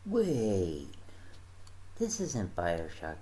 Wait, this isn't Bioshock.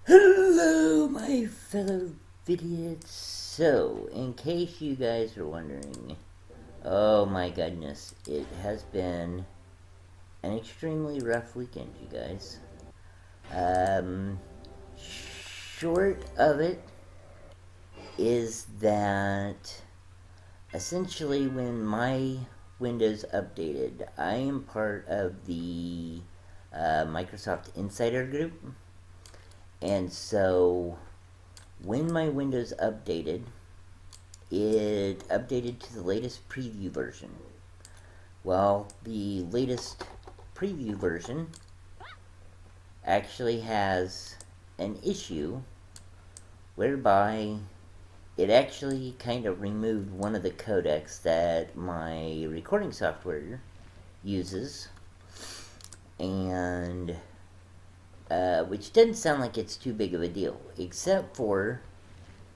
Hello, my fellow idiots. So, in case you guys are wondering, oh my goodness, it has been an extremely rough weekend, you guys. Short of it is that essentially when my Windows updated, I am part of the Microsoft Insider group. And so, when my Windows updated, it updated to the latest preview version. Well, the latest preview version actually has an issue whereby it actually kind of removed one of the codecs that my recording software uses, and which doesn't sound like it's too big of a deal, except for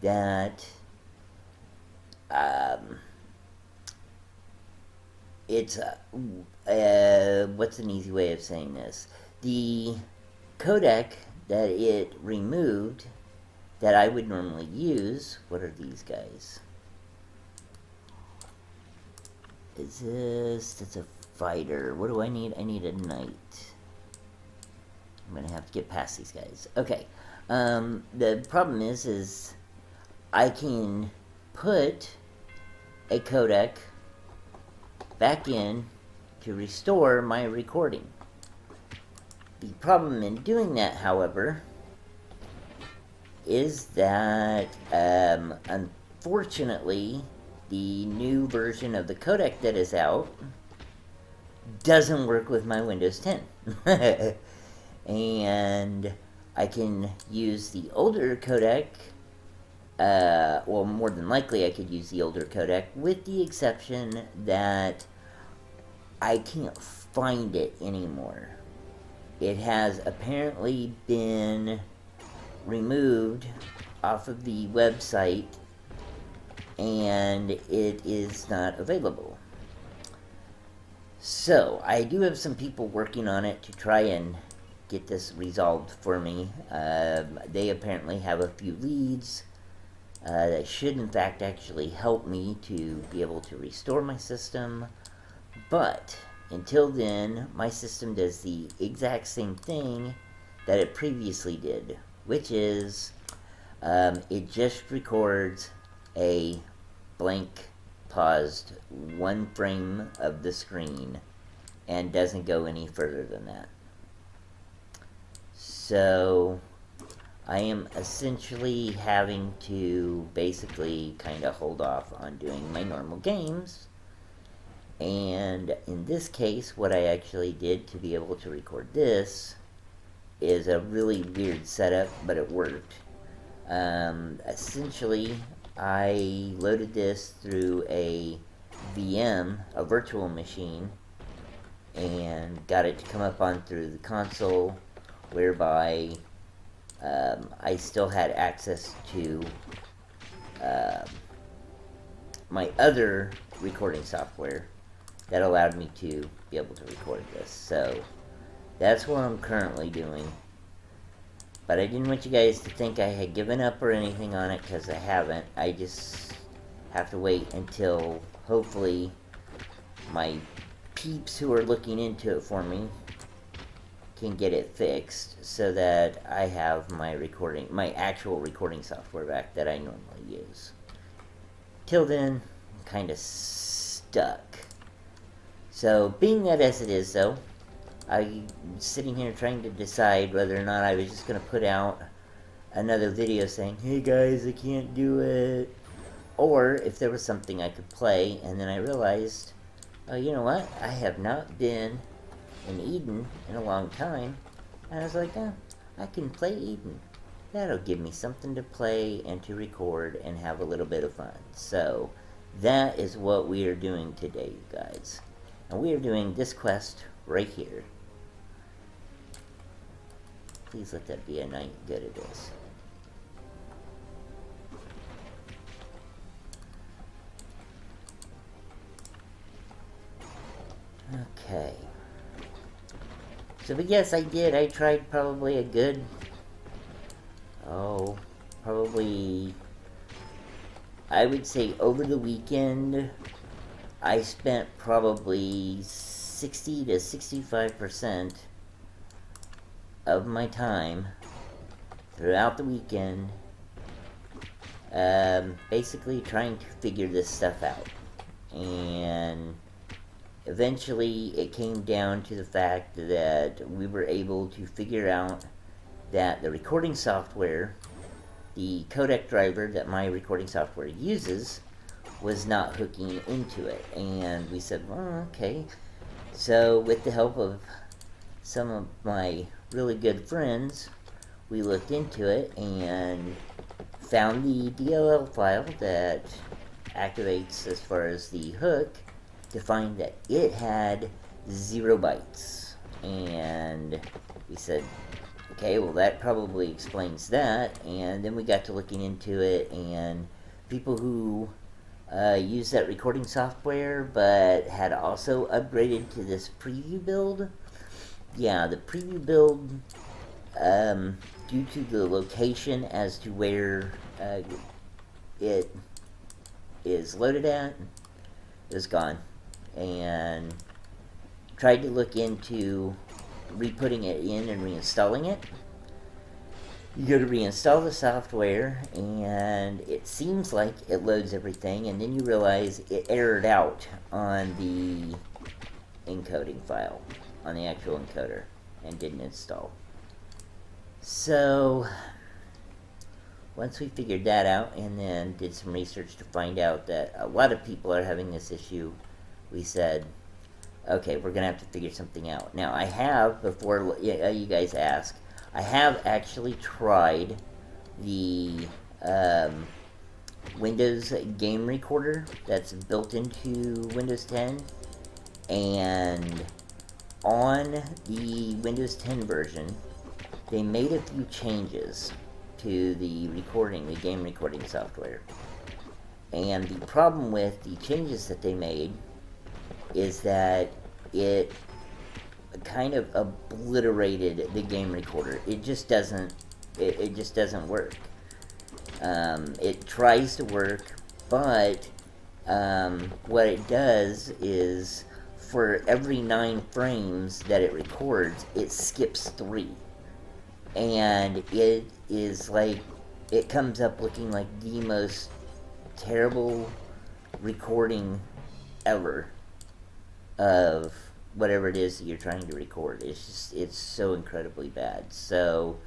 that it's what's an easy way of saying this? The codec that it removed that I would normally use, what are these guys? That's a fighter. What do I need? I need a knight. I'm gonna have to get past these guys. Okay. The problem is I can put a codec back in to restore my recording. The problem in doing that, however, is that unfortunately the new version of the codec that is out doesn't work with my Windows 10. And I can use the older codec, well, more than likely I could use the older codec, with the exception that I can't find it anymore. It has apparently been removed off of the website, and it is not available. So, I do have some people working on it to try and get this resolved for me. They apparently have a few leads that should in fact actually help me to be able to restore my system, but until then my system does the exact same thing that it previously did, which is it just records a blank paused one frame of the screen and doesn't go any further than that. So I am essentially having to basically kind of hold off on doing my normal games. And in this case, what I actually did to be able to record this is a really weird setup, but it worked. Essentially, I loaded this through a VM, a virtual machine, and got it to come up on through the console, whereby I still had access to my other recording software that allowed me to be able to record this. So that's what I'm currently doing. But I didn't want you guys to think I had given up or anything on it, because I haven't. I just have to wait until hopefully my peeps who are looking into it for me can get it fixed, so that I have my actual recording software back that I normally use. Till then, I'm kind of stuck. So, being that as it is, though, I'm sitting here trying to decide whether or not I was just going to put out another video saying, hey guys, I can't do it, or if there was something I could play, and then I realized, oh, you know what? I have not been in Eden in a long time, and I was like, oh, I can play Eden. That'll give me something to play and to record and have a little bit of fun. So that is what we are doing today, you guys. And we are doing this quest right here. Please let that be a night. Good, it is. Okay. So, but yes, I did. I tried probably a good... Oh, probably... I would say over the weekend, I spent probably 60 to 65% of my time throughout the weekend basically trying to figure this stuff out. And eventually it came down to the fact that we were able to figure out that the recording software, the codec driver that my recording software uses, was not hooking into it. And we said, well, okay. So with the help of some of my really good friends, we looked into it and found the DLL file that activates as far as the hook, to find that it had 0 bytes. And we said, okay, well that probably explains that. And then we got to looking into it, and people who use that recording software but had also upgraded to this preview build, yeah, the preview build, due to the location as to where it is loaded at, is gone. And tried to look into re-putting it in and reinstalling it. You go to reinstall the software, and it seems like it loads everything, and then you realize it errored out on the encoding file, on the actual encoder, and didn't install. So once we figured that out, and then did some research to find out that a lot of people are having this issue, we said, okay, we're going to have to figure something out. Now, I have, before you guys ask, I have actually tried the Windows game recorder that's built into Windows 10, and on the Windows 10 version, they made a few changes to the game recording software. And the problem with the changes that they made is that it kind of obliterated the game recorder. It just doesn't work. It tries to work, but what it does is, for every 9 frames that it records, it skips 3. And it is like, it comes up looking like the most terrible recording ever of whatever it is that you're trying to record. It's so incredibly bad. So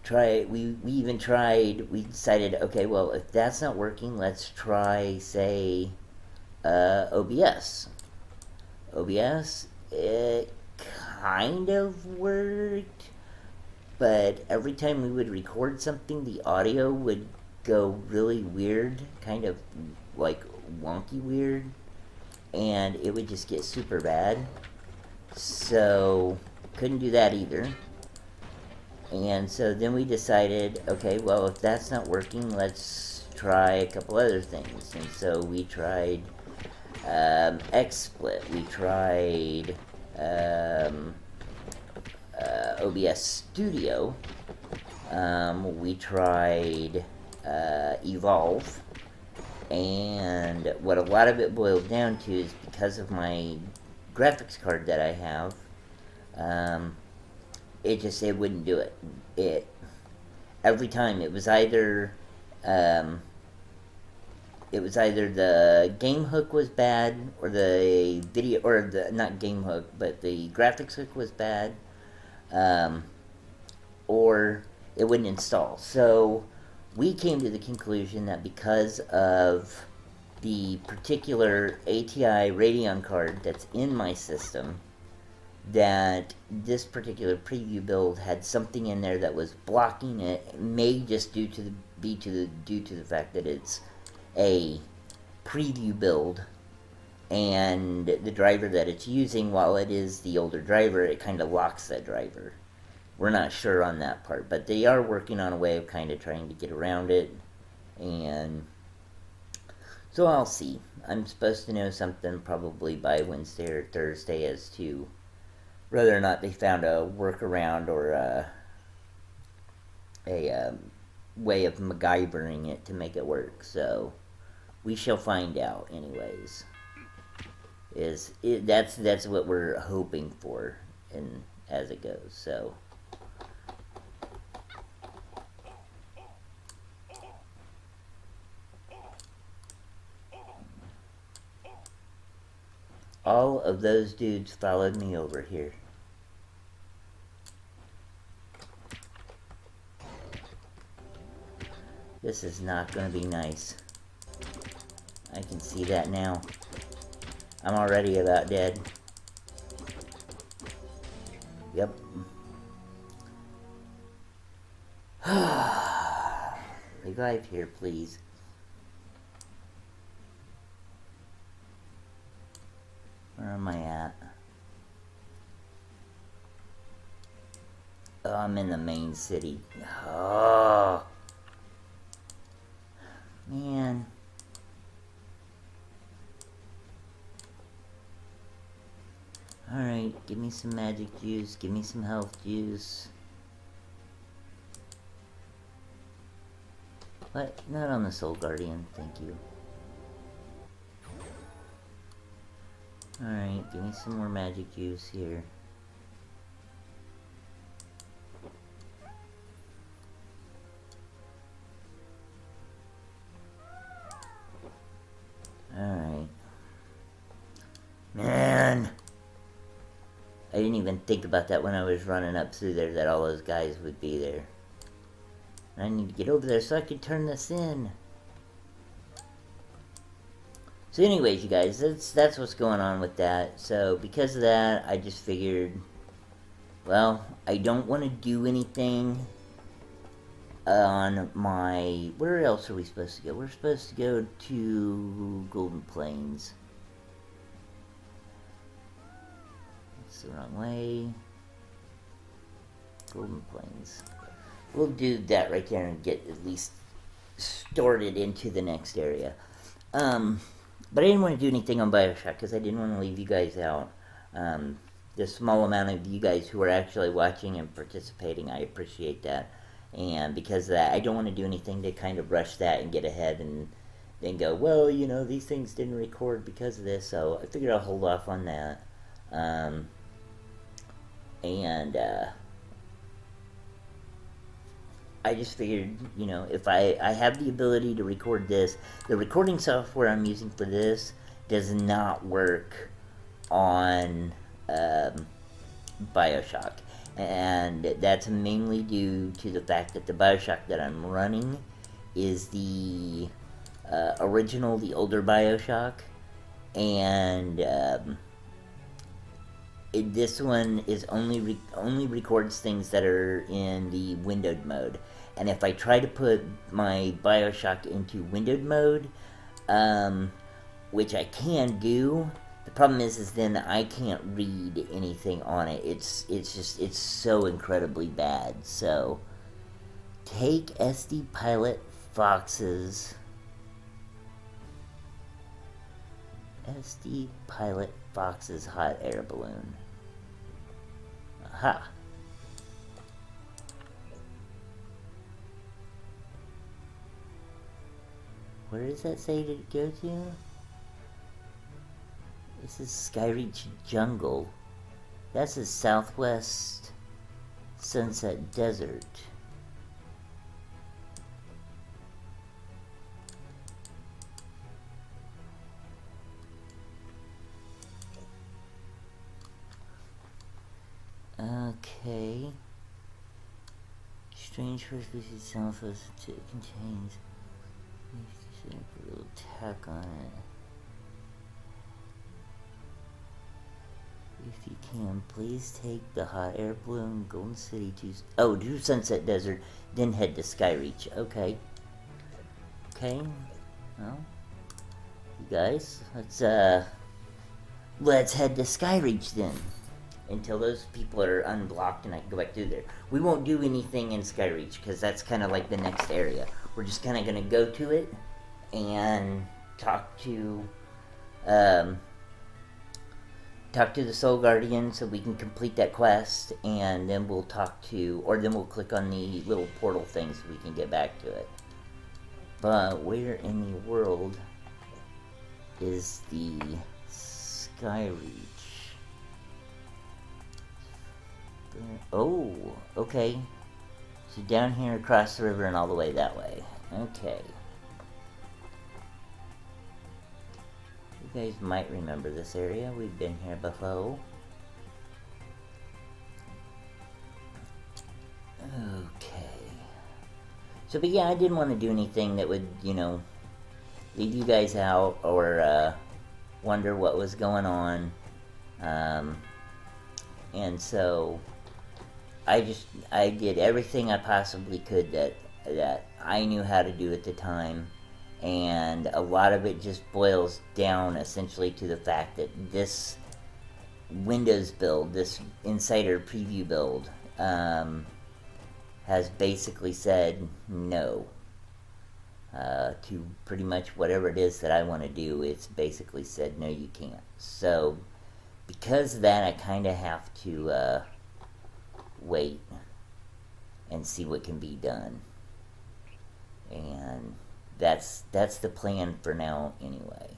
we decided, okay, well, if that's not working, let's try, say, OBS. OBS, it kind of worked, but every time we would record something, the audio would go really weird, kind of like wonky weird, and it would just get super bad. So couldn't do that either. And so then we decided, okay, well, if that's not working, let's try a couple other things. And so we tried XSplit, we tried OBS Studio, we tried Evolve, and what a lot of it boiled down to is, because of my graphics card that I have, it wouldn't do it. Every time it was either the game hook was bad, or the video, or the, not game hook, but the graphics hook was bad, or it wouldn't install. So we came to the conclusion that because of the particular ATI Radeon card that's in my system, that this particular preview build had something in there that was blocking it. It may just due to the fact that it's a preview build, and the driver that it's using, while it is the older driver, it kind of locks that driver. We're not sure on that part, but they are working on a way of kind of trying to get around it, and so I'll see. I'm supposed to know something probably by Wednesday or Thursday as to whether or not they found a workaround or a way of MacGyvering it to make it work. So we shall find out. Anyways, that's what we're hoping for, and as it goes. So. All of those dudes followed me over here. This is not going to be nice. I can see that now. I'm already about dead. Yep. Revive here, please. Where am I at? Oh, I'm in the main city. Oh, man. Alright, give me some magic juice. Give me some health juice. What? Not on the Soul Guardian, thank you. Alright, give me some more magic juice here. Alright. Man! I didn't even think about that when I was running up through there, that all those guys would be there. I need to get over there so I can turn this in. So anyways, you guys, that's what's going on with that. So because of that, I just figured, well, I don't want to do anything on my... Where else are we supposed to go? We're supposed to go to Golden Plains. That's the wrong way. Golden Plains. We'll do that right there and get at least started into the next area. But I didn't want to do anything on Bioshock because I didn't want to leave you guys out. The small amount of you guys who are actually watching and participating, I appreciate that. And because of that, I don't want to do anything to kind of rush that and get ahead and then go, well, you know, these things didn't record because of this, so I figured I'll hold off on that. I just figured, you know, if I have the ability to record this, the recording software I'm using for this does not work on Bioshock. And that's mainly due to the fact that the Bioshock that I'm running is the original, the older Bioshock. And this one is only records things that are in the windowed mode. And if I try to put my Bioshock into windowed mode, which I can do, the problem is then I can't read anything on it. It's so incredibly bad. So take SD Pilot Fox's hot air balloon. Aha. Where does that say to go to? This is Skyreach Jungle. That's a Southwest Sunset Desert. Okay. Strange first species itself as it contains. Put a little tack on it. If you can, please take the hot air balloon Golden City to Sunset Desert, then head to Skyreach. Okay. Okay. Well, you guys, let's head to Skyreach then. Until those people are unblocked and I can go back through there. We won't do anything in Skyreach because that's kind of like the next area. We're just kind of going to go to it and talk to the Soul Guardian so we can complete that quest, and then we'll we'll click on the little portal thing so we can get back to it. But where in the world is the Skyreach? Oh, okay. So down here across the river and all the way that way. Okay. You guys might remember this area. We've been here before. Okay. So, but yeah, I didn't want to do anything that would, leave you guys out or wonder what was going on. And so I did everything I possibly could that I knew how to do at the time, and a lot of it just boils down essentially to the fact that this Windows build, this Insider Preview build, has basically said no to pretty much whatever it is that I want to do. It's basically said no, you can't. So because of that, I kind of have to wait and see what can be done, and that's the plan for now anyway.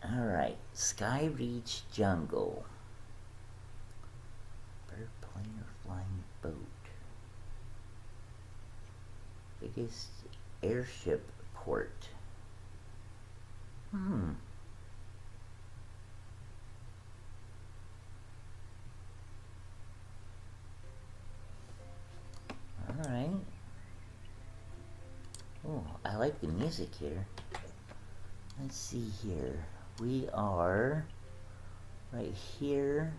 Alright, Skyreach Jungle. Bird, plane, or flying boat. Biggest airship port. Alright. Oh, I like the music here. Let's see here. We are right here.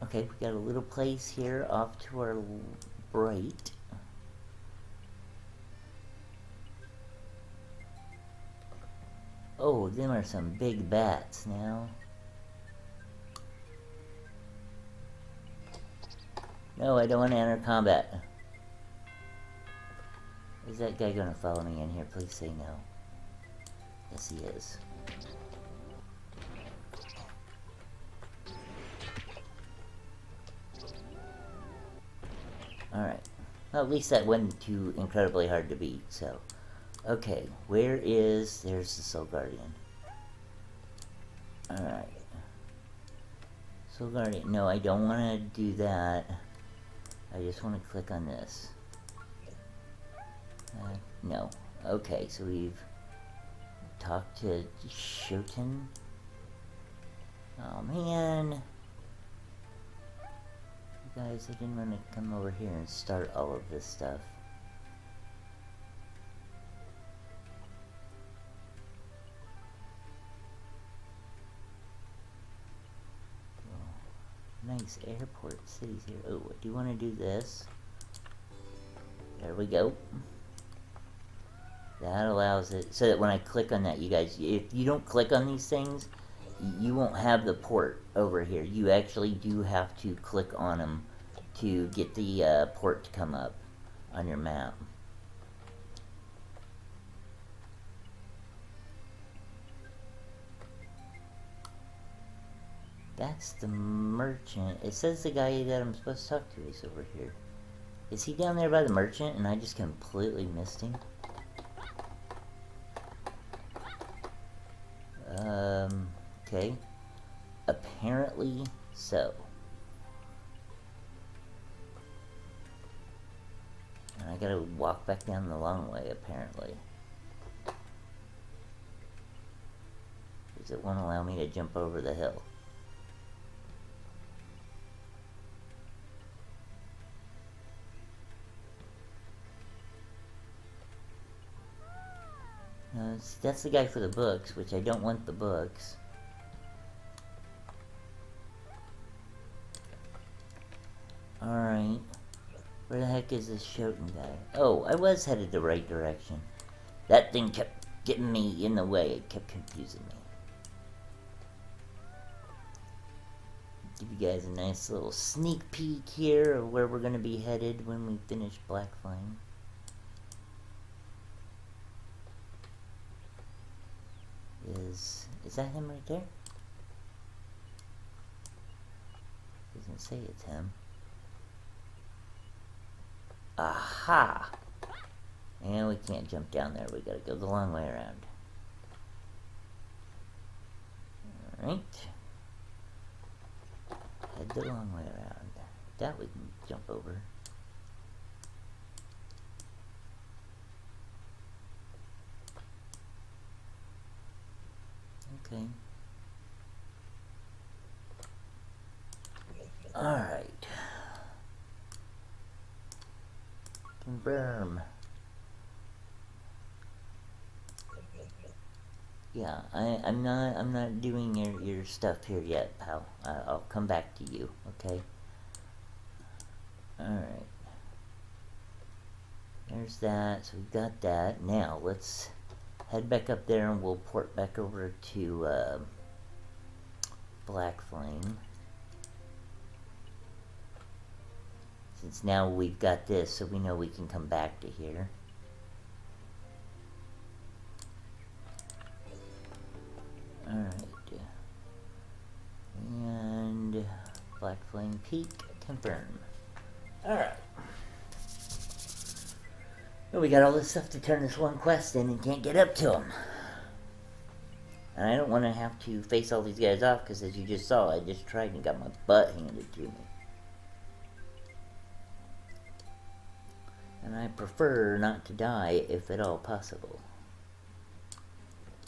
Okay, we got a little place here off to our right. Oh, them are some big bats now. No, I don't want to enter combat. Is that guy gonna follow me in here? Please say no. Yes, he is. Alright. Well, at least that wasn't too incredibly hard to beat, so. Okay, there's the Soul Guardian. Alright. Soul Guardian, no, I don't want to do that. I just want to click on this. No. Okay, so we've talked to Shoten. Oh, man. You guys, I didn't want to come over here and start all of this stuff. Nice airport cities here. Oh, I do want to do this. There we go. That allows it so that when I click on that, you guys, if you don't click on these things, you won't have the port over here. You actually do have to click on them to get the port to come up on your map. That's the merchant. It says the guy that I'm supposed to talk to is over here. Is he down there by the merchant and I just completely missed him? Okay. Apparently so. And I gotta walk back down the long way, apparently. Because it won't allow me to jump over the hill. That's the guy for the books, which I don't want the books. Alright. Where the heck is this Shoten guy? Oh, I was headed the right direction. That thing kept getting me in the way. It kept confusing me. Give you guys a nice little sneak peek here of where we're going to be headed when we finish Black Flame. Is that him right there? Doesn't say it's him. Aha! And we can't jump down there. We gotta go the long way around. Alright. Head the long way around. That we can jump over. Okay. Alright. Confirm. Yeah, I'm not doing your stuff here yet, pal. I'll come back to you, okay? Alright. There's that, so we've got that. Now, let's head back up there and we'll port back over to Black Flame. Since now we've got this, so we know we can come back to here. Alright. And Black Flame Peak, confirm. Alright. Well, we got all this stuff to turn this one quest in and can't get up to them. And I don't want to have to face all these guys off, because as you just saw, I just tried and got my butt handed to me. And I prefer not to die if at all possible.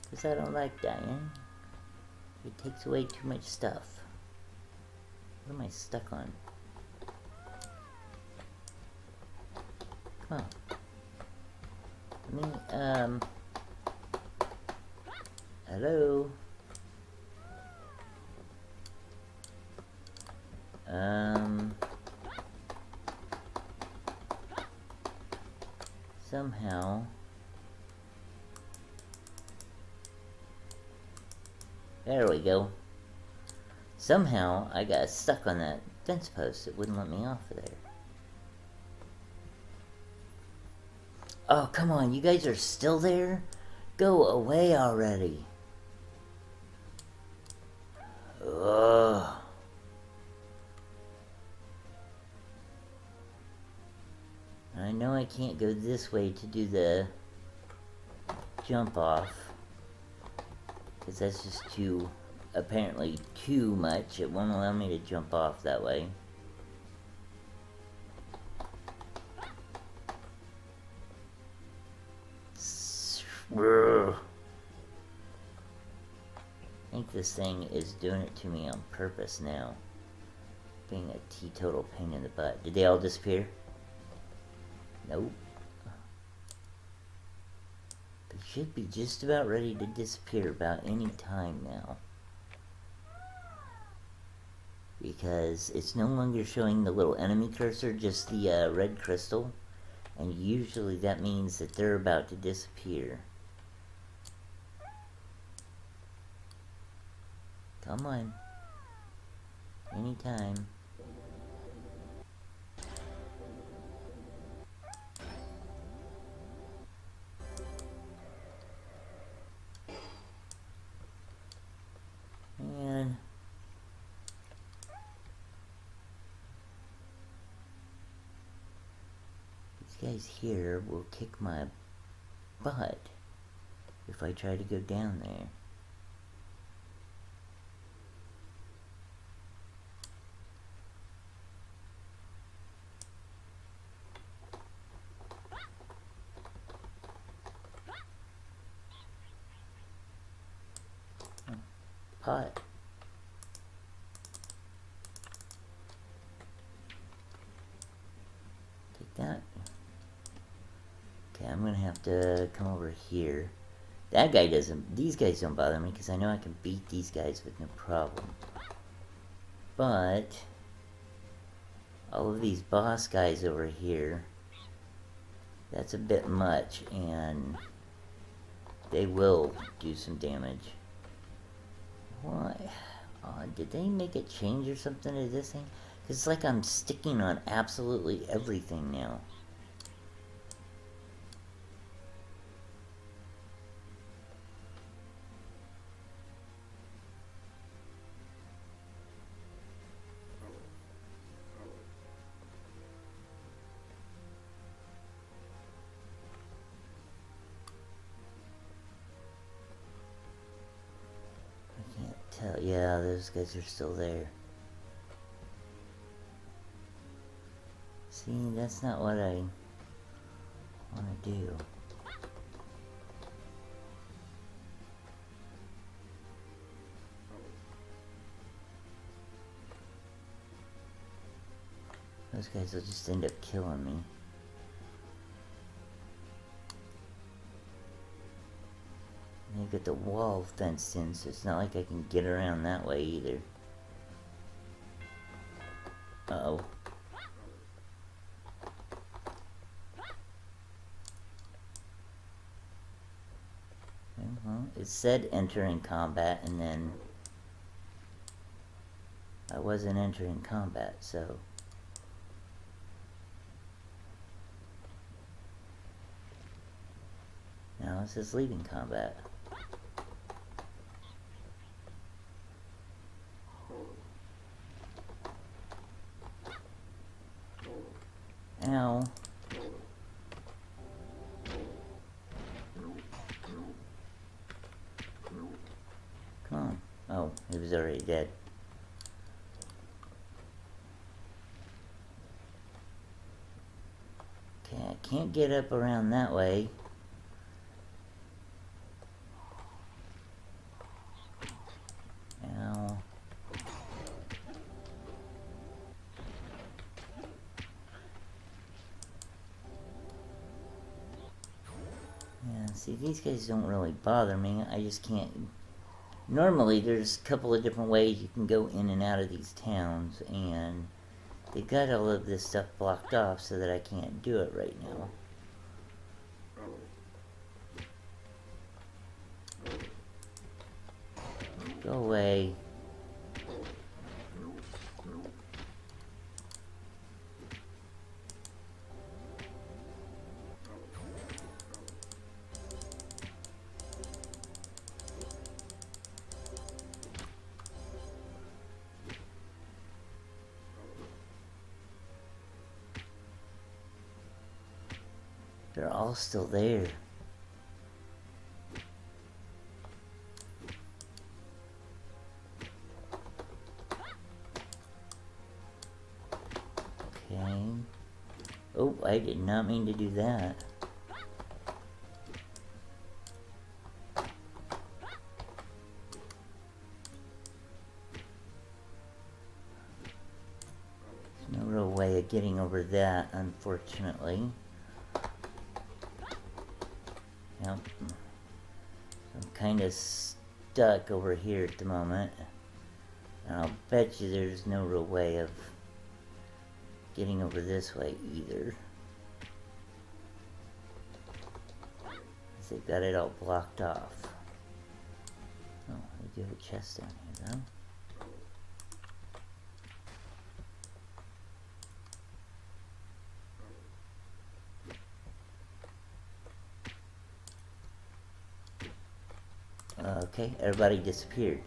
Because I don't like dying. It takes away too much stuff. What am I stuck on? Come on. Let me, hello? Somehow... There we go. Somehow, I got stuck on that fence post. It wouldn't let me off of there. Oh, come on. You guys are still there? Go away already. Ugh. I know I can't go this way to do the jump off. Because that's just too, apparently too much. It won't allow me to jump off that way. I think this thing is doing it to me on purpose now. Being a teetotal pain in the butt. Did they all disappear? Nope. They should be just about ready to disappear about any time now. Because it's no longer showing the little enemy cursor, just the red crystal. And usually that means that they're about to disappear. Come on. Anytime. Man. These guys here will kick my butt if I try to go down there. Pot. Take that. Okay, I'm gonna have to come over here. That guy doesn't... These guys don't bother me, because I know I can beat these guys with no problem. But... all of these boss guys over here... that's a bit much, and... they will do some damage. Why? Did they make a change or something to this thing? Because it's like I'm sticking on absolutely everything now. I can't tell. Yeah, those guys are still there. See, that's not what I want to do. Those guys will just end up killing me. And they've got the wall fenced in, so it's not like I can get around that way either. Uh-oh. Well, it said enter in combat, and then I wasn't entering combat, so... now it says leaving combat. Ow. Come on. Oh, he was already dead. Okay, I can't get up around that way. Ow. Yeah, see, these guys don't really bother me. I just can't... normally, there's a couple of different ways you can go in and out of these towns, and they've got all of this stuff blocked off so that I can't do it right now. Go away. They're all still there. Okay. Oh, I did not mean to do that. There's no real way of getting over that, unfortunately. Yep. I'm kind of stuck over here at the moment. And I'll bet you there's no real way of getting over this way either. They've got it all blocked off. Oh, they do have a chest down here though. Okay, everybody disappeared.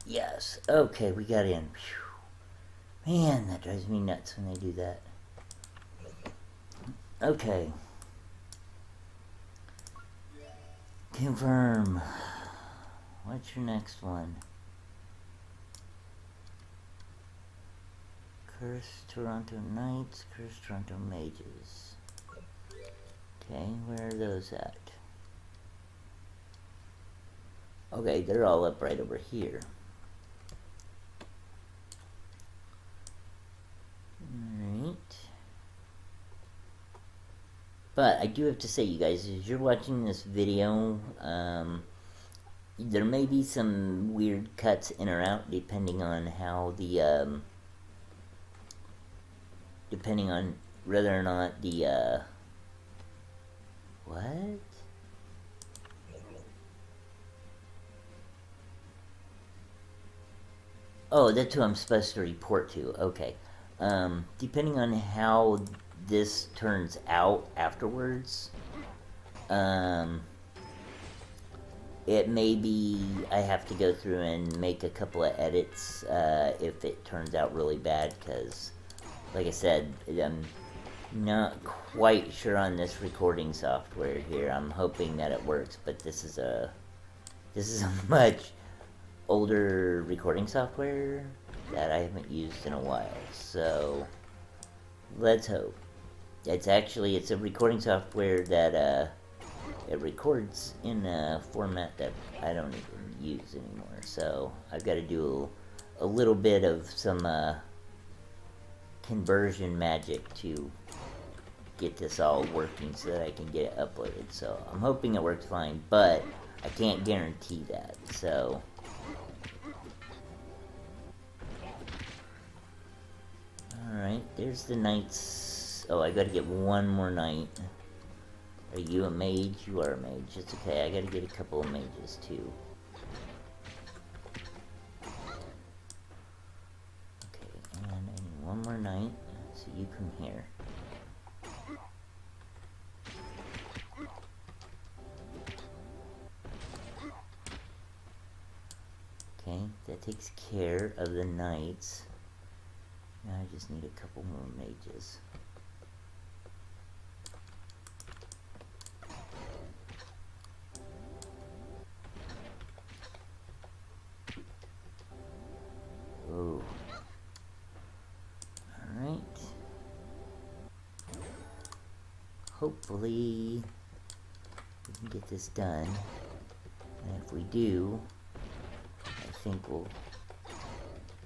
Yes, okay, we got in. Whew. Man, that drives me nuts when they do that. Okay. Confirm. What's your next one? Cursed Toronto Knights, Cursed Toronto Mages. Okay, where are those at? Okay, they're all up right over here. But I do have to say, you guys, as you're watching this video, there may be some weird cuts in or out depending on how the depending on whether or not the what? Oh, that's who I'm supposed to report to. Okay. Depending on how this turns out afterwards, um, it may be I have to go through and make a couple of edits if it turns out really bad, because, like I said, I'm not quite sure on this recording software here. I'm hoping that it works, but this is a much older recording software that I haven't used in a while. So let's hope. It's a recording software that it records in a format that I don't even use anymore. So I've got to do a little bit of some conversion magic to get this all working so that I can get it uploaded. So I'm hoping it works fine, but I can't guarantee that. So alright, there's the knights. Oh, I gotta get one more knight. Are you a mage? You are a mage. It's okay, I gotta get a couple of mages too. Okay, and I need one more knight, so you come here. Okay, that takes care of the knights. Now I just need a couple more mages. Oh. Alright. Hopefully we can get this done. And if we do, I think we'll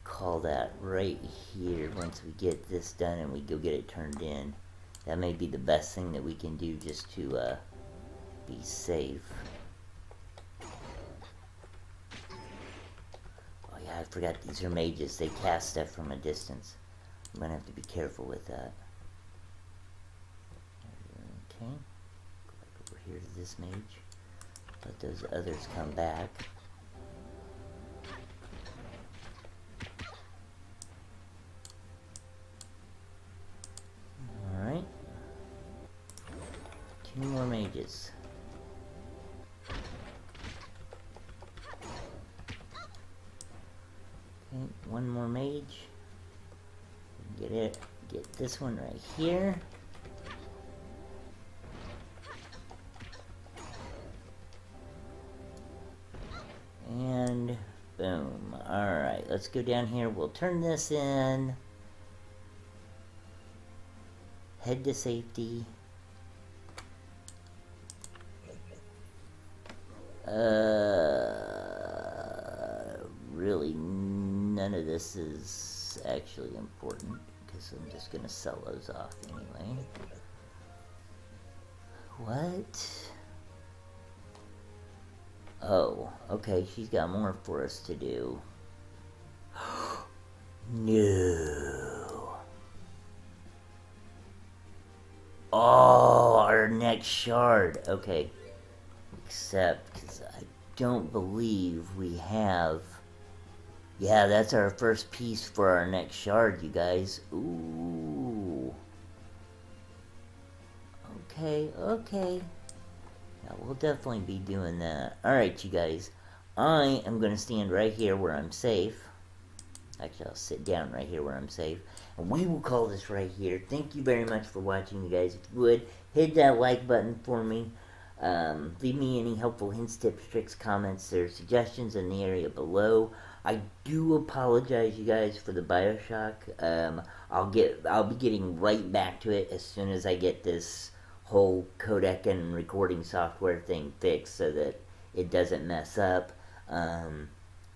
call that right here once we get this done and we go get it turned in. That may be the best thing that we can do just to be safe. Oh yeah, I forgot these are mages. They cast stuff from a distance. I'm gonna have to be careful with that. Okay. Go back over here to this mage. Let those others come back. Alright. 2 more mages. Okay, 1 more mage. Get this one right here. And boom. Alright, let's go down here. We'll turn this in. Head to safety. Really, none of this is actually important, because I'm just gonna sell those off anyway. What? Oh, okay, she's got more for us to do. No. Oh, our next shard. Okay. Except, because I don't believe we have... Yeah, that's our first piece for our next shard, you guys. Ooh. Okay, okay. Yeah, we'll definitely be doing that. Alright, you guys. I am going to stand right here where I'm safe. Actually, I'll sit down right here where I'm safe. And we will call this right here. Thank you very much for watching, you guys. If you would, hit that like button for me. Leave me any helpful hints, tips, tricks, comments, or suggestions in the area below. I do apologize, you guys, for the Bioshock. I'll be getting right back to it as soon as I get this whole codec and recording software thing fixed so that it doesn't mess up. And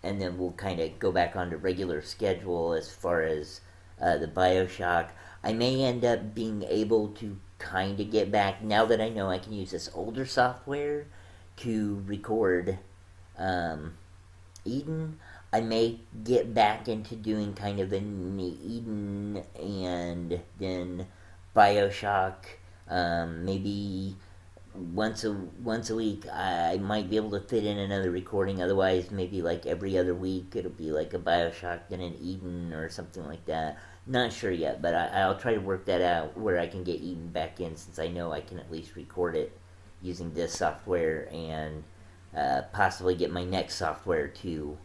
then we'll kind of go back on to regular schedule as far as the Bioshock. I may end up being able to kind of get back, now that I know I can use this older software to record Eden, I may get back into doing kind of an Eden and then Bioshock. Maybe once a week, I might be able to fit in another recording. Otherwise, maybe like every other week, it'll be like a Bioshock, then an Eden or something like that. Not sure yet, but I'll try to work that out where I can get Eden back in, since I know I can at least record it using this software, and possibly get my next software to,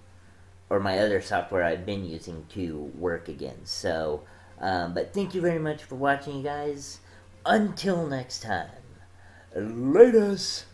or my other software I've been using to work again. So, but thank you very much for watching, you guys. Until next time, latest.